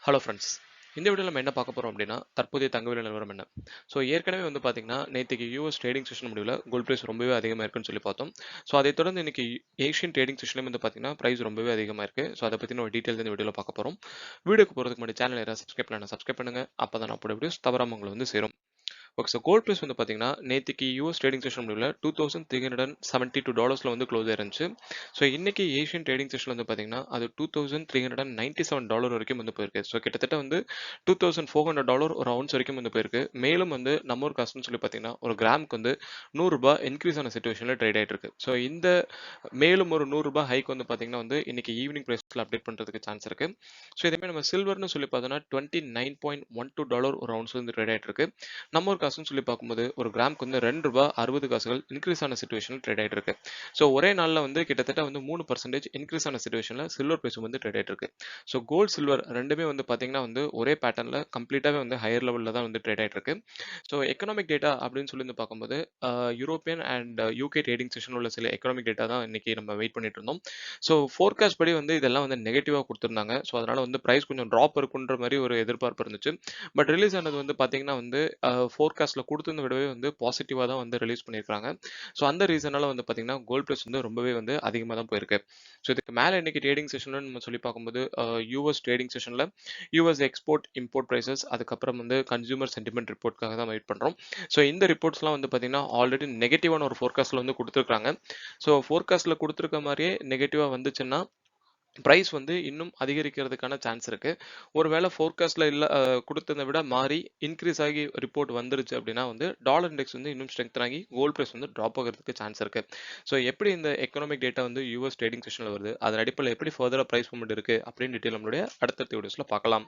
Hello friends. இந்த வீடியோவில் நம்ம என்ன பார்க்க போகிறோம் அப்படின்னா, தற்போதைய தங்க விலை நிலவரம் என்ன? ஸோ ஏற்கனவே வந்து பார்த்தீங்கன்னா, நேற்றுக்கு யூஎஸ் ட்ரேடிங் செஷன் முடிவில் கோல்ட் பிரைஸ் ரொம்பவே அதிகமாக இருக்குன்னு சொல்லி பார்த்தோம். ஸோ அதைத் தொடர்ந்து இன்னைக்கு ஏஷியன் ட்ரேடிங் செஷன்லையும் வந்து பார்த்தீங்கன்னா, பிரைஸ் ரொம்பவே அதிகமாக இருக்குது. ஸோ அதை பற்றின ஒரு டீட்டெயில் இந்த வீடியோவில் பார்க்க போகிறோம். வீடியோக்கு போகிறதுக்கு முன்னாடி சேனல் யாராவது சப்ஸ்கிரைப் பண்ணுங்க. அப்போ தான் நான் போட வீடியோஸ் தவறாமல் உங்களை வந்து சேரும். ஓகே, ஸோ கோல்ட் ப்ரைஸ் வந்து பார்த்தீங்கன்னா நேற்றுக்கு யூஎஸ் ட்ரேடிங் செஷன் முடிவில் $2,372 வந்து க்ளோஸ் ஆயிருந்துச்சு. ஸோ இன்னைக்கு ஏஷியன் ட்ரேடிங் செஷன் வந்து பார்த்தீங்கன்னா அது $2,397 வரைக்கும் வந்து போயிருக்கு. ஸோ கிட்டத்தட்ட வந்து $2,400 ஒரு அவுன்ஸ் வரைக்கும் வந்து போயிருக்கு. மேலும் வந்து நம்ம ஒரு காசுன்னு சொல்லி பார்த்தீங்கன்னா ஒரு கிராமுக்கு வந்து ₹100 இன்க்ரீஸ் ஆன சுச்சுவேஷனில் ட்ரேட் ஆகிட்டு இருக்கு. ஸோ இந்த மேலும் ஒரு ₹100 ஹைக் வந்து பார்த்தீங்கன்னா வந்து இன்னைக்கு ஈவினிங் ப்ரைஸில் அப்டேட் பண்ணுறதுக்கு சான்ஸ் இருக்கு. ஸோ இதே நம்ம சில்வர்னு சொல்லி பார்த்தோன்னா $29.12 ஒரு அவுன்ஸ் வந்து ட்ரேட் ஆகிட்டு இருக்கு. நம்ம ஒரு காசுன்னு சொல்லி பார்க்கும்போது ஒரு கிராமுக்கு வந்து ₹2.60 இன்க்ரீஸ் ஆன சிச்சுவேஷனில் ட்ரேட் ஆகிட்டு இருக்கு. ஸோ ஒரே நாளில் வந்து கிட்டத்தட்ட வந்து 3% இன்க்ரீஸ் ஆன சிச்சுவேஷனில் சில்வர் பிரைஸ் வந்து ட்ரேட் ஆகிட்டு இருக்கு. ஸோ கோல்ட் சில்வர் ரெண்டுமே வந்து பார்த்தீங்கன்னா வந்து ஒரே பேட்டர்னில் கம்ப்ளீட்டாகவே வந்து ஹையர் லெவலில் தான் வந்து ட்ரேட் ஆகிட்டு இருக்கு. ஸோ எக்கனாமிக் டேட்டா அப்படின்னு சொல்லி வந்து பார்க்கும்போது European and UK trading session உள்ள சில எக்கனாமிக் டேட்டா தான் இன்னைக்கு நம்ம வெயிட் பண்ணிட்டு இருந்தோம். ஸோ ஃபோர்காஸ்ட் படி வந்து இதெல்லாம் வந்து நெகட்டிவாக கொடுத்துருந்தாங்க. ஸோ அதனால வந்து பிரைஸ் கொஞ்சம் ட்ராப் இருக்குன்ற மாதிரி ஒரு எதிர்பார்ப்பு இருந்துச்சு. பட் ரிலீஸ் ஆனது வந்து பார்த்தீங்கன்னா வந்து ஃபோர்காஸ்ட்ல கொடுத்ததை விடவே வந்து பாசிட்டிவாக தான் வந்து ரிலீஸ் பண்ணியிருக்காங்க. ஸோ அந்த ரீசனால வந்து பார்த்தீங்கன்னா கோல்ட் ப்ரைஸ் வந்து ரொம்பவே வந்து அதிகமாக தான் போயிருக்கு. ஸோ இதுக்கு மேலே இன்னைக்கு ட்ரேடிங் செஷன்ல நம்ம சொல்லி பார்க்கும்போது யூஎஸ் ட்ரேடிங் செஷனில் யூஎஸ் எக்ஸ்போர்ட் இம்போர்ட் ப்ரைசஸ் அதுக்கப்புறம் வந்து கன்சூமர் சென்டிமெண்ட் ரிப்போர்ட்காக தான் வெயிட் பண்ணுறோம். ஸோ இந்த ரிப்போர்ட்ஸ்லாம் வந்து பார்த்தீங்கன்னா ஆல்ரெடி நெகட்டிவான ஒரு ஃபோர்காஸ்ட்ல வந்து கொடுத்துருக்காங்க. ஸோ ஃபோர்காஸ்ட்ல கொடுத்துருக்க மாதிரியே நெகட்டிவாக வந்துச்சுன்னா பிரைஸ் வந்து இன்னும் அதிகரிக்கிறதுக்கான சான்ஸ் இருக்கு. ஒருவேளை ஃபோர்காஸ்ட்ல இல்ல கொடுத்ததை விட மாறி இன்க்ரீஸ் ஆகி ரிப்போர்ட் வந்துருச்சு அப்படின்னா வந்து டாலர் இண்டெக்ஸ் வந்து இன்னும் ஸ்ட்ரெங்த் ஆகி கோல்ட் பிரைஸ் வந்து ட்ராப் ஆகிறதுக்கு சான்ஸ் இருக்கு. ஸோ எப்படி இந்த எக்கனாமிக் டேட்டா வந்து யூஎஸ் ட்ரேடிங் செஷனில் வருது, அதன் அடிப்படையில் எப்படி ஃபர்தராக பிரைஸ் மூவ்மெண்ட் இருக்கு அப்படின்னு டீட்டெயில் நம்மளுடைய அடுத்தடுத்த வீடியோஸ்ல பார்க்கலாம்.